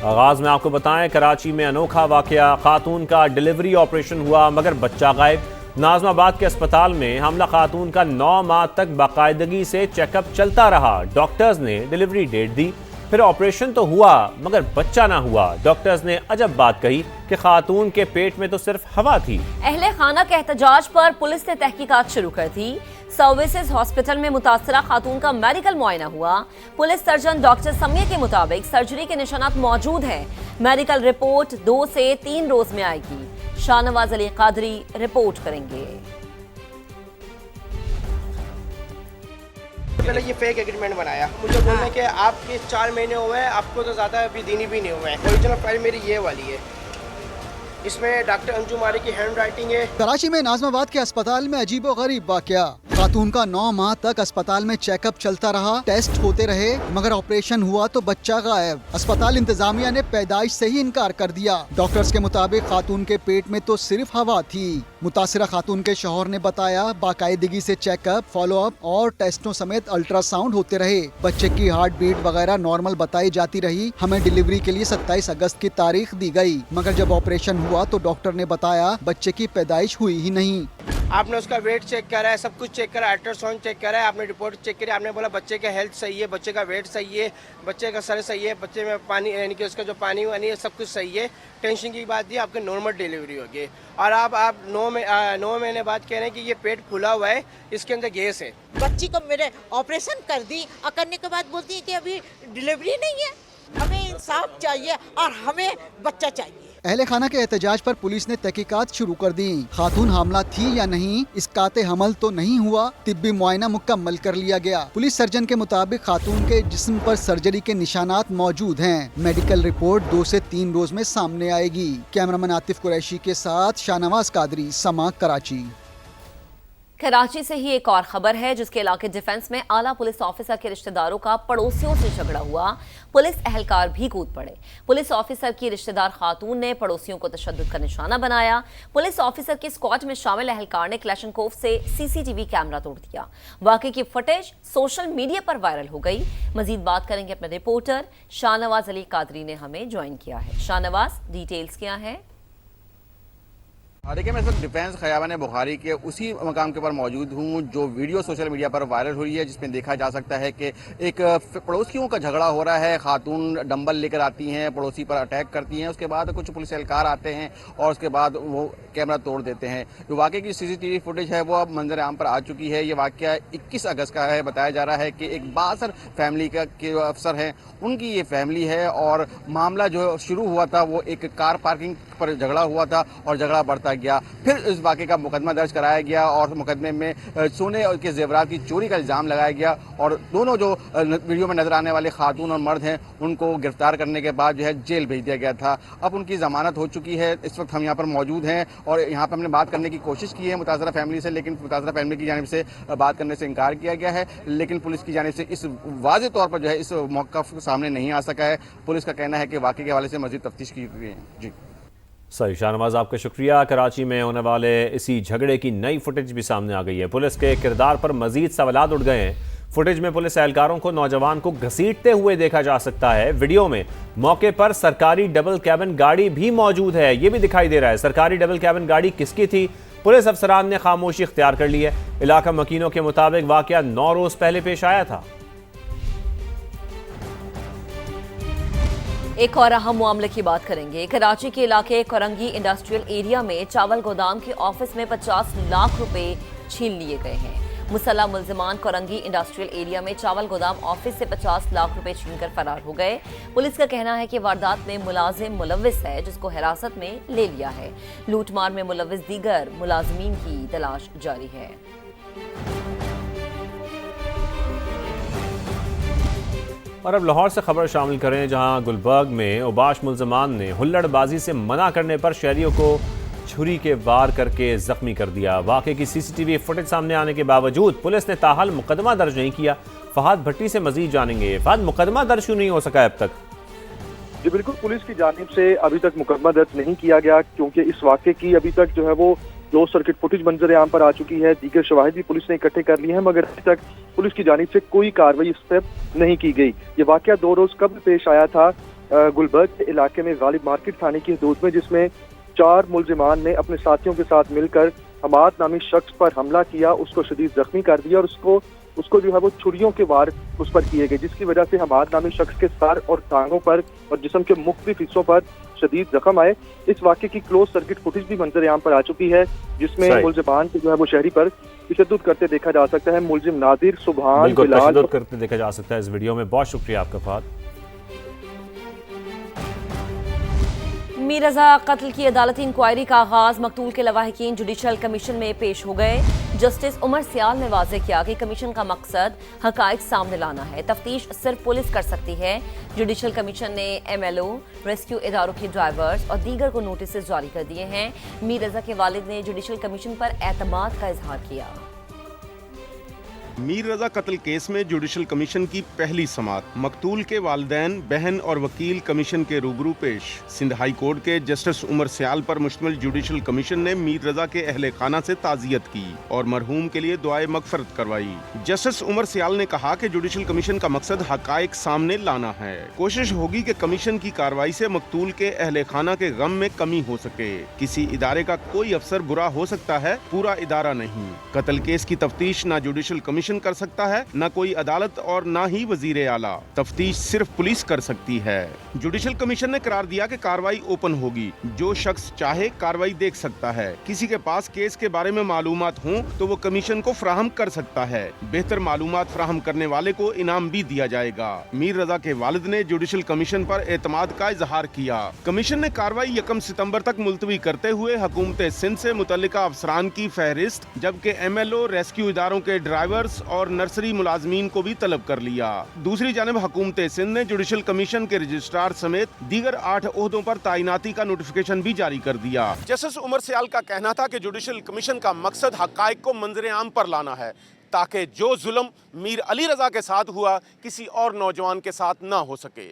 आगाज में आपको बताएं, कराची में अनोखा वाकया, खातून का डिलीवरी ऑपरेशन हुआ मगर बच्चा गायब। नाजमाबाद के अस्पताल में हमला खातून का 9 माह तक बाकायदगी से चेकअप चलता रहा। डॉक्टर्स ने डिलीवरी डेट दी, फिर ऑपरेशन तो हुआ मगर बच्चा ना हुआ। डॉक्टर्स ने अजब बात कही कि खातून के पेट में तो सिर्फ हवा थी। अहले खाना के एहतजाज पर पुलिस ने तहकीकात शुरू कर दी। सर्विसेज हॉस्पिटल में मुतासरा खातून का मेडिकल मुआयना हुआ। पुलिस सर्जन डॉक्टर समिया के मुताबिक सर्जरी के निशानात मौजूद हैं। मेडिकल रिपोर्ट 2 से 3 रोज में आएगी। शाहनवाज अली कादरी रिपोर्ट करेंगे। पहले ये फेक एग्रीमेंट बनाया, मुझे बोलने के आपके 4 महीने हुए हैं, आपको तो ज़्यादा अभी दिन भी नहीं हुए हैं। ओरिजिनल फाइल मेरी ये वाली है, इसमें डॉक्टर अंजू मारी की हैंड राइटिंग है। कराची में नाजमाबाद के अस्पताल में अजीबोगरीब वाकया। खातून का 9 माह तक अस्पताल में चेकअप चलता रहा, टेस्ट होते रहे मगर ऑपरेशन हुआ तो बच्चा गायब। अस्पताल इंतजामिया ने पैदाइश से ही इनकार कर दिया। डॉक्टर्स के मुताबिक खातून के पेट में तो सिर्फ हवा थी। मुतासिरा खातून के शौहर ने बताया, बाकायदगी से चेकअप, फॉलोअप और टेस्टों समेत अल्ट्रासाउंड होते रहे। बच्चे की हार्ट बीट वगैरह नॉर्मल बताई जाती रही। हमें डिलीवरी के लिए 27 अगस्त की तारीख दी गई मगर जब ऑपरेशन हुआ तो डॉक्टर ने बताया बच्चे की पैदाइश हुई ही नहीं। आपने उसका वेट चेक करा है, सब कुछ चेक करा, अल्ट्रासाउंड चेक करा है, आपने रिपोर्ट चेक करी, आपने बोला बच्चे का हेल्थ सही है, बच्चे का वेट सही है, बच्चे का सर सही है, बच्चे में पानी यानी कि उसका जो पानी वानी है सब कुछ सही है। टेंशन की बात थी, आपकी नॉर्मल डिलीवरी होगी। और आप 9 महीने बाद कह रहे हैं कि ये पेट फूला हुआ है, इसके अंदर गैस है। बच्ची को मेरे ऑपरेशन कर दी और करने के बाद बोलती है कि अभी डिलीवरी नहीं है। हमें इंसाफ चाहिए और हमें बच्चा चाहिए। अहले खाना के एहतजाज पर पुलिस ने तहकीकात शुरू कर दी। खातून हामला थी या नहीं, इसकाते हमल तो नहीं हुआ। तिब्बी मुआयना मुकम्मल कर लिया गया। पुलिस सर्जन के मुताबिक खातून के जिस्म पर सर्जरी के निशानात मौजूद हैं। मेडिकल रिपोर्ट 2 से 3 रोज में सामने आएगी। कैमरामैन आतिफ कुरैशी के साथ शाहनवाज कादरी, समा, कराची। कराची से ही एक और खबर है जिसके इलाके डिफेंस में आला पुलिस ऑफिसर के रिश्तेदारों का पड़ोसियों से झगड़ा हुआ। पुलिस एहलकार भी कूद पड़े। पुलिस ऑफिसर की रिश्तेदार खातून ने पड़ोसियों को तशद्दुद का निशाना बनाया। पुलिस ऑफिसर के स्क्वाड में शामिल एहलकार ने क्लैशनकोफ से सीसीटीवी कैमरा तोड़ दिया। वाकई की फुटेज सोशल मीडिया पर वायरल हो गई। मजीद बात करेंगे अपने रिपोर्टर शाहनवाज अली कादरी ने हमें ज्वाइन किया है। शाहनवाज, डिटेल्स क्या है? देखिए, मैं सर डिफेंस खयाबान बुखारी के उसी मकाम के ऊपर मौजूद हूँ जो वीडियो सोशल मीडिया पर वायरल हुई है, जिसमें देखा जा सकता है कि एक पड़ोसियों का झगड़ा हो रहा है। खातून डंबल लेकर आती हैं, पड़ोसी पर अटैक करती हैं, उसके बाद कुछ पुलिस एहलकार आते हैं और उसके बाद वो कैमरा तोड़ देते हैं। जो वाकई की सीसीटीवी फुटेज है वो अब मंजर आम पर आ चुकी है। ये वाकया 21 अगस्त का है। बताया जा रहा है कि एक बासर फैमिली का के अफसर हैं, उनकी ये फैमिली है और मामला जो शुरू हुआ था वो एक कार पार्किंग पर झगड़ा हुआ था और झगड़ा बढ़ता गया। फिर इस वाक़े का मुकदमा दर्ज कराया गया और मुकदमे में सोने के जेवरात की चोरी का इल्ज़ाम लगाया गया और दोनों जो वीडियो में नजर आने वाले खातून और मर्द हैं उनको गिरफ्तार करने के बाद जो है जेल भेज दिया गया था। अब उनकी ज़मानत हो चुकी है। इस वक्त हम यहाँ पर मौजूद हैं और यहाँ पर हमने बात करने की कोशिश की है मुतासरा फैमिली से, लेकिन मुतासरा फैमिली की जानिब से बात करने से इनकार किया गया है। लेकिन पुलिस की जानिब से इस वाज़े तौर पर जो है इस मौक़िफ़ सामने नहीं आ सका है। पुलिस का कहना है कि वाक़े के हवाले से मज़ीद तफ्तीश की गई है। जी सही, शाहनवाज आपका शुक्रिया। कराची में होने वाले इसी झगड़े की नई फुटेज भी सामने आ गई है। पुलिस के किरदार पर मजीद सवालात उठ गए हैं। फुटेज में पुलिस एहलकारों को नौजवान को घसीटते हुए देखा जा सकता है। वीडियो में मौके पर सरकारी डबल कैबिन गाड़ी भी मौजूद है, ये भी दिखाई दे रहा है। सरकारी डबल कैबिन गाड़ी किसकी थी? पुलिस अफसरान ने खामोशी इख्तियार कर ली है। इलाका मकीनों के मुताबिक वाकया 9 रोज पहले पेश आया था। एक और अहम मामले की बात करेंगे। कराची के इलाके कोरंगी इंडस्ट्रियल एरिया में चावल गोदाम के ऑफिस में 50 लाख रुपए छीन लिए गए हैं। मुसल्लह मुल्जिमान कोरंगी इंडस्ट्रियल एरिया में चावल गोदाम ऑफिस से 50 लाख रुपए छीनकर फरार हो गए। पुलिस का कहना है कि वारदात में मुलाजिम मुलविस है जिसको हिरासत में ले लिया है। लूटमार में मुलविस दीगर मुलाजिमीन की तलाश जारी है। और अब लाहौर से खबर शामिल करें, जहां गुलबर्ग में उबाश मुल्ज़मान ने हुल्लड़बाजी से मना करने पर शहरियों को छुरी के वार करके जख्मी कर दिया। वाक़े की सीसीटीवी फुटेज सामने आने के बावजूद पुलिस ने ताहाल मुकदमा दर्ज नहीं किया। फहद भट्टी से मजीद जानेंगे। फहद, मुकदमा दर्ज क्यों नहीं हो सका अब तक? जी बिल्कुल, पुलिस की जानिब से अभी तक मुकदमा दर्ज नहीं किया गया क्योंकि इस वाक़े की अभी तक जो है वो 2 सर्किट फुटेज मंजर आम पर आ चुकी है। दीगर शवाहिद भी पुलिस ने इकट्ठे कर लिए हैं मगर अभी तक पुलिस की जानिब से कोई कार्रवाई इस पर नहीं की गई। ये वाकया 2 रोज कब पेश आया था गुलबर्ग के इलाके में गालिब मार्केट थाने की हदूद में, जिसमें 4 मुलजिमान ने अपने साथियों के साथ मिलकर हमाद नामी शख्स पर हमला किया, उसको शदीद जख्मी कर दिया और उसको जो है वो छुरियों के वार उस पर किए गए, जिसकी वजह से हमाद नामी शख्स के सर और टांगों पर और जिस्म के मुख्तलिफ हिस्सों पर शदीद जख्म आए। इस वाक़े की क्लोज सर्किट फुटेज भी मंजर आम पर आ चुकी है, जिसमें मुलजिमान को जो है वो शहरी पर तशद्दुद करते देखा जा सकता है। मुलजिम नादिर, सुबहान, बिलाल करते देखा जा सकता है इस वीडियो में। बहुत शुक्रिया आपका फहद। मीर रजा कत्ल की अदालती इंक्वायरी का आगाज, मकतूल के लवाहिकीन जुडिशल कमीशन में पेश हो गए। जस्टिस उमर सियाल ने वाज़ेह किया कि कमीशन का मकसद हकाइक सामने लाना है, तफ्तीश सिर्फ पुलिस कर सकती है। जुडिशल कमीशन ने MLO, रेस्क्यू इदारों के ड्राइवर्स और दीगर को नोटिस जारी कर दिए हैं। मीर रजा के वालिद ने जुडिशल कमीशन पर एतमाद का इजहार किया। मीर रजा कत्ल केस में जुडिशल कमीशन की पहली समाअत, मकतूल के वालिदैन, बहन और वकील कमीशन के रूबरू पेश। सिंध हाई कोर्ट के जस्टिस उमर सियाल पर मुश्तमिल जुडिशल कमीशन ने मीर रजा के अहले खाना से ताज़ियत की और मरहूम के लिए दुआए मगफरत करवाई। जस्टिस उमर सियाल ने कहा कि जुडिशल कमीशन का मकसद हकाइक सामने लाना है। कोशिश होगी कि कमीशन की कार्रवाई से मकतूल के अहले खाना के गम में कमी हो सके। किसी इदारे का कोई अफसर बुरा हो सकता है, पूरा इदारा नहीं। कत्ल केस की तफ्तीश ना जुडिशल कमीशन कर सकता है, न कोई अदालत और न ही वजीर आला। तफ्तीश सिर्फ पुलिस कर सकती है। जुडिशल कमीशन ने करार दिया कि कार्रवाई ओपन होगी, जो शख्स चाहे कार्रवाई देख सकता है। किसी के पास केस के बारे में मालूमात हों तो वो कमीशन को फ्राहम कर सकता है। बेहतर मालूमात फ्राहम करने वाले को इनाम भी दिया जाएगा। मीर रजा के वालिद ने जुडिशल कमीशन पर एतमाद का इजहार किया। कमीशन ने कार्रवाई 1 सितम्बर तक मुलतवी करते हुए हुकूमत सिंध से मुतल्लिका अफसरान की फहरिस्त, जबकि MLO, रेस्क्यू इदारों के ड्राइवर्स और नर्सरी मुलाजमीन को भी तलब कर लिया। दूसरी जानिब हुकूमत सिंध ने जुडिशल कमीशन के रजिस्ट्रार समेत दीगर 8 ओहदों पर तैनाती का नोटिफिकेशन भी जारी कर दिया। जस्टिस उमर सियाल का कहना था कि जुडिशल कमीशन का मकसद हकाइक को मंजर आम पर लाना है, ताकि जो जुल्म मीर अली रजा के साथ हुआ किसी और नौजवान के साथ न हो सके।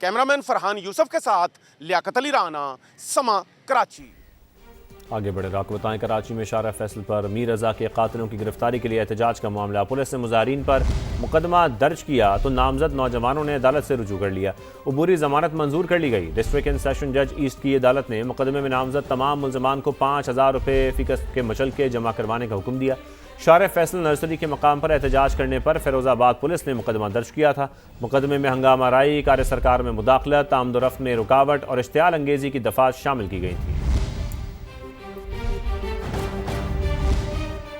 कैमरामैन फरहान यूसुफ के साथ लियाकत अली राना, समा, कराची। आगे बढ़े आपको बताएं, कराची में शारा फैसल पर मीर रजा के कातिलों की गिरफ्तारी के लिए एहतजाज का मामला। पुलिस ने मुजाहिरीन पर मुकदमा दर्ज किया तो नामजद नौजवानों ने अदालत से रुजू कर लिया। अबूरी जमानत मंजूर कर ली गई। डिस्ट्रिक्ट एंड सेशन जज ईस्ट की अदालत ने मुकदमे में नामजद तमाम मुलजमान को 5000 रुपये फ़ीस के मचलके जमा करवाने का हुक्म दिया। शारा फैसल नर्सरी के मकाम पर एहतजाज करने पर फिरोजाबाद पुलिस ने मुकदमा दर्ज किया था। मुकदमे में हंगामा राई, कार्य सरकार में मुदाखलत, आमदोरफ्त में रुकावट और इश्तियाल अंगेजी की दफात शामिल की गई थी।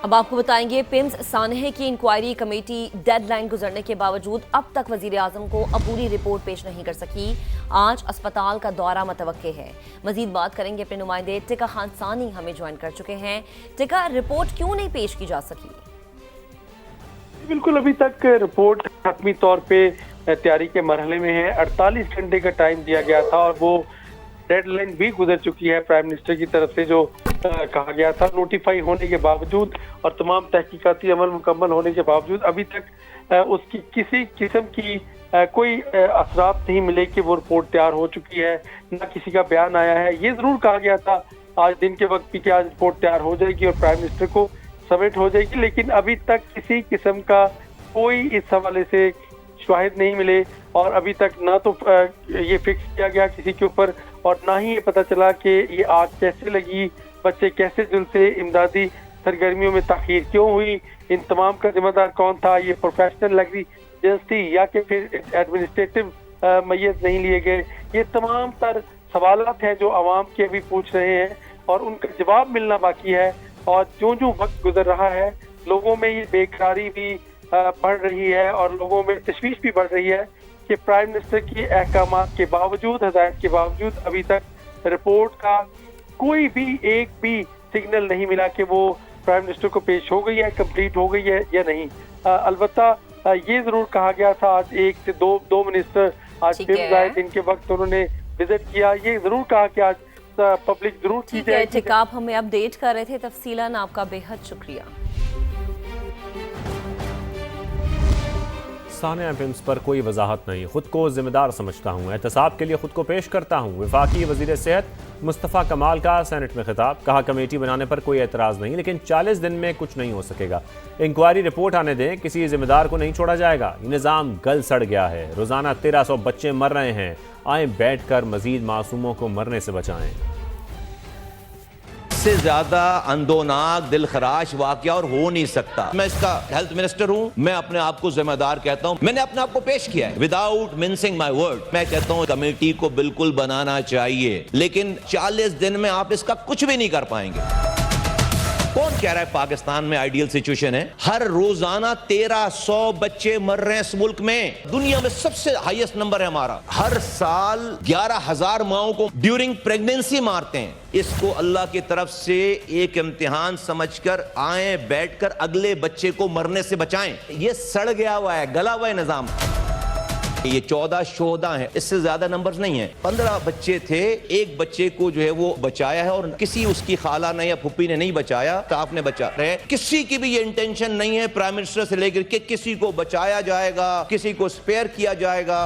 अब आपको बताएंगे, पिम्स सानहे की इंक्वायरी कमेटी डेडलाइन गुजरने के बावजूद अब तक वजीर आजम को अपूरी रिपोर्ट पेश नहीं कर सकी। आज अस्पताल का दौरा मुतवक्के है। मजीद बात करेंगे, अपने नुमाइंदे टिका खान सानी हमें ज्वाइन कर चुके हैं। टिका, रिपोर्ट क्यों नहीं पेश की जा सकी? बिल्कुल, अभी तक रिपोर्ट हतमी तौर पे तैयारी के मरहले में है। 48 घंटे का टाइम दिया गया था और वो डेडलाइन भी गुजर चुकी है। प्राइम मिनिस्टर की तरफ से जो कहा गया था, नोटिफाई होने के बावजूद और तमाम तहकीकाती अमल मुकम्मल होने के बावजूद अभी तक उसकी किसी किस्म की कोई असरात नहीं मिले कि वो रिपोर्ट तैयार हो चुकी है, न किसी का बयान आया है। ये जरूर कहा गया था आज दिन के वक्त भी कि आज रिपोर्ट तैयार हो जाएगी और प्राइम मिनिस्टर को सबमिट हो जाएगी, लेकिन अभी तक किसी किस्म का कोई इस हवाले से शाहिद नहीं मिले और अभी तक ना तो ये फिक्स किया गया किसी के ऊपर और ना ही ये पता चला कि ये आग कैसे लगी, बच्चे कैसे झुलसे, इमदादी सरगर्मियों में ताखीर क्यों हुई, इन तमाम का जिम्मेदार कौन था, ये प्रोफेशनल नेग्लिजेंस थी या कि फिर एडमिनिस्ट्रेटिव मैयत नहीं लिए गए। ये तमाम तर सवालात हैं जो आवाम के अभी पूछ रहे हैं और उनका जवाब मिलना बाकी है। और जो जो वक्त गुजर रहा है, लोगों में ये बेकरारी भी बढ़ रही है और लोगों में तशवीश भी बढ़ रही है कि प्राइम मिनिस्टर के अहकामात के बावजूद, हदायत के बावजूद अभी तक रिपोर्ट का कोई भी एक भी सिग्नल नहीं मिला कि वो प्राइम मिनिस्टर को पेश हो गई है, कंप्लीट हो गई है या नहीं। अलबत्ता ये जरूर कहा गया था आज 1 से 2 मिनिस्टर आज पिम्स आए, इनके वक्त उन्होंने विजिट किया। ये जरूर कहा कि आज पब्लिक जरूर की जाएगी। आप हमें अपडेट कर रहे थे तफसीलन, आपका बेहद शुक्रिया। सानिया पिम्स पर कोई वजाहत नहीं, खुद को जिम्मेदार समझता हूँ, एहतसाब के लिए खुद को पेश करता हूँ। वफाकी वजीर सेहत मुस्तफ़ा कमाल का सेनेट में खिताब, कहा कमेटी बनाने पर कोई एतराज़ नहीं, लेकिन 40 दिन में कुछ नहीं हो सकेगा। इंक्वायरी रिपोर्ट आने दें, किसी जिम्मेदार को नहीं छोड़ा जाएगा। ये निज़ाम गल सड़ गया है, रोज़ाना 1300 बच्चे मर रहे हैं। आए बैठ कर मजीद मासूमों को मरने से बचाएं। इससे ज्यादा अंदोनाक दिल खराश वाकया और हो नहीं सकता। मैं इसका हेल्थ मिनिस्टर हूं, मैं अपने आप को जिम्मेदार कहता हूं, मैंने अपने आप को पेश किया है विदाउट मिंसिंग माय वर्ड। मैं कहता हूं कमेटी को बिल्कुल बनाना चाहिए, लेकिन 40 दिन में आप इसका कुछ भी नहीं कर पाएंगे। कौन कह रहा है पाकिस्तान में आइडियल सिचुएशन है? हर रोजाना 1300 बच्चे मर रहे हैं इस मुल्क में, दुनिया में सबसे हाईएस्ट नंबर है हमारा। हर साल 11,000 माओं को ड्यूरिंग प्रेगनेंसी मारते हैं। इसको अल्लाह की तरफ से एक इम्तिहान समझकर आए बैठकर अगले बच्चे को मरने से बचाएं। ये सड़ गया हुआ है, गला हुआ है निजाम। ये 14 है, इससे ज्यादा नंबर्स नहीं है। 15 बच्चे थे, एक बच्चे को जो है वो बचाया है और किसी उसकी खाला ने या फुप्पी ने नहीं बचाया, स्टाफ ने बचा रहे। किसी की भी ये इंटेंशन नहीं है प्राइम मिनिस्टर से लेकर के किसी को बचाया जाएगा, किसी को स्पेयर किया जाएगा।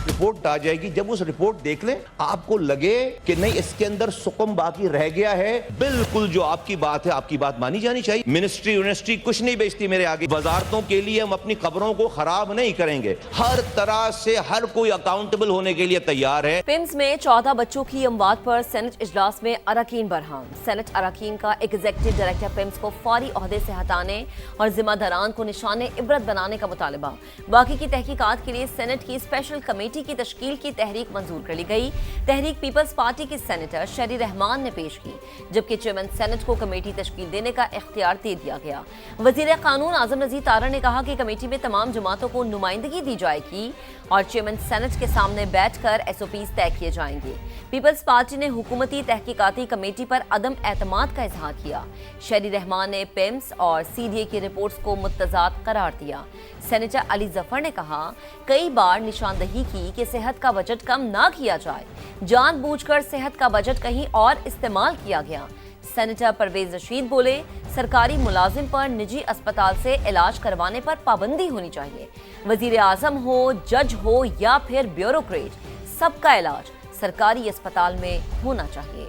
रिपोर्ट आ जाएगी, जब उस रिपोर्ट देख लें आपको लगे कि नहीं इसके अंदर सुकम बाकी रह गया है, बिल्कुल जो आपकी बात है आपकी बात मानी जानी चाहिए। मिनिस्ट्री यूनिवर्सिटी कुछ नहीं बेचती मेरे आगे। वजारतों के लिए हम अपनी खबरों को खराब नहीं करेंगे, हर तरह से हर कोई अकाउंटेबल होने के लिए तैयार है। पिम्स में 14 बच्चों की अमवात पर सेनेट इजलास में अरकान बरहान। सेनेट अरकान का एग्जीक्यूटिव डायरेक्टर पिम्स को फौरी ओहदे से हटाने और जिम्मेदारान को निशाने इबरत बनाने का मुतालबा। बाकी की तहकीकात के लिए सेनेट की स्पेशल कमेटी की तश्कील की तहरीक मंजूर कर ली गई। तहरीक पीपल्स पार्टी के सेनेटर शेरी रहमान ने पेश की, जबकि चेयरमैन सेनेट को कमेटी तश्कील देने का इख्तियार दे दिया गया। वजीर कानून आजम नजीर तारा ने कहा कि कमेटी में तमाम जमातों को नुमाइंदगी दी जाएगी और चेयरमैन सेनेट के सामने बैठकर SOPs तय किए जाएंगे। पीपल्स पार्टी ने हुकूमती तहकीकाती कमेटी पर अदम एतमाद का इजहार किया। शेरी रहमान ने पिम्स और CDA की रिपोर्ट्स को मुतजाद करार दिया। सेनेटर अली जफर ने कहा, कई बार निशानदही की कि सेहत का बजट कम ना किया जाए, जानबूझकर सेहत का बजट कहीं और इस्तेमाल किया गया। सेनेटर परवेज रशीद बोले, सरकारी मुलाजिम पर निजी अस्पताल से इलाज करवाने पर पाबंदी होनी चाहिए। वजीर आजम हो, जज हो या फिर ब्यूरोक्रेट, सबका इलाज सरकारी अस्पताल में होना चाहिए।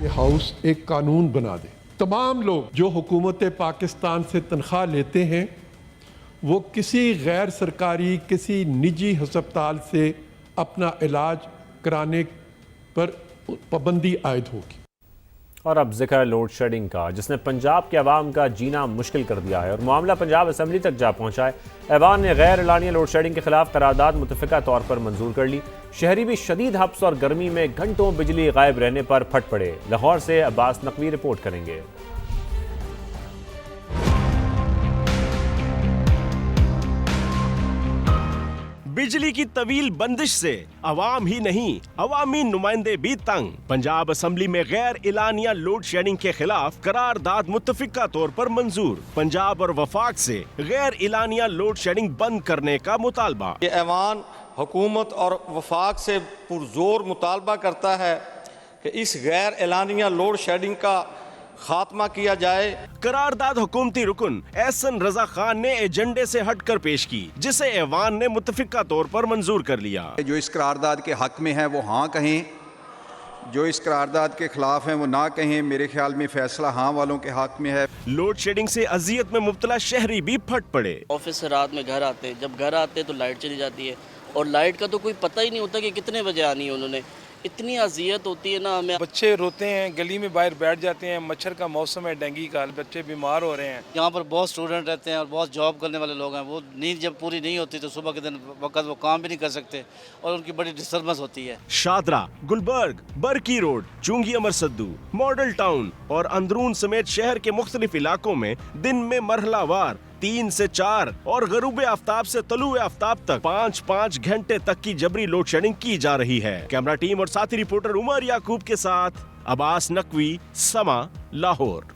ये हाउस एक कानून बना दे, तमाम लोग जो हुकूमत पाकिस्तान से तनख्वाह लेते हैं वो किसी गैर सरकारी किसी निजी अस्पताल से अपना इलाज कराने पर पाबंदी आयद होगी। और अब जिक्र लोड शेडिंग का, जिसने पंजाब के अवाम का जीना मुश्किल कर दिया है और मामला पंजाब असम्बली तक जा पहुंचा है। ऐवान ने गैर एलानिया लोड शेडिंग के खिलाफ करारदाद मुतफ़िका तौर पर मंजूर कर ली। शहरी भी शदीद हब्स और गर्मी में घंटों बिजली गायब रहने पर फट पड़े। लाहौर से अब्बास नकवी रिपोर्ट करेंगे। बिजली की तवील बंदिश से अवाम ही नहीं अवामी नुमाइंदे भी तंग। पंजाब असम्बली में गैर एलानिया लोड शेडिंग के खिलाफ करारदाद मुत्तफिका तौर पर मंजूर। पंजाब और वफाक से गैर एलानिया लोड शेडिंग बंद करने का मुतालबा। ये ऐवान हुकूमत और वफाक से पुरजोर मुतालबा करता है कि इस गैर एलानिया लोड शेडिंग का खात्मा किया जाए। करारदाद हुकूमती रुकन एहसन रजा खान ने एजेंडे से हटकर पेश की, जिसे ऐवान ने मुत्तफिका तौर पर मंजूर कर लिया। जो इस करारदाद के हक में है वो हाँ कहें, जो इस करारदाद के खिलाफ हैं वो ना कहें। मेरे ख्याल में फैसला हाँ वालों के हक में है। लोड शेडिंग से अजियत में मुब्तला शहरी भी फट पड़े। ऑफिस से रात में घर आते, जब घर आते तो लाइट चली जाती है और लाइट का तो कोई पता ही नहीं होता कि कितने बजे आनी है। उन्होंने इतनी अजियत होती है ना हमें। बच्चे रोते हैं, गली में बाहर बैठ जाते हैं, मच्छर का मौसम है, डेंगू का, बच्चे बीमार हो रहे हैं। यहाँ पर बहुत स्टूडेंट रहते हैं और बहुत जॉब करने वाले लोग हैं। वो नींद जब पूरी नहीं होती तो सुबह के दिन वक्त वो काम भी नहीं कर सकते और उनकी बड़ी डिस्टर्बेंस होती है। शादरा, गुलबर्ग, बरकी रोड, चुंगी अमर सद्दू, मॉडल टाउन और अंदरून समेत शहर के मुख्तलिफ इलाकों में दिन में मरहलावार 3 से 4 और गरूबे आफ्ताब से तलुए आफ्ताब तक 5-5 घंटे तक की जबरी लोड शेडिंग की जा रही है। कैमरा टीम और साथी रिपोर्टर उमर याकूब के साथ अब्बास नकवी, समा, लाहौर।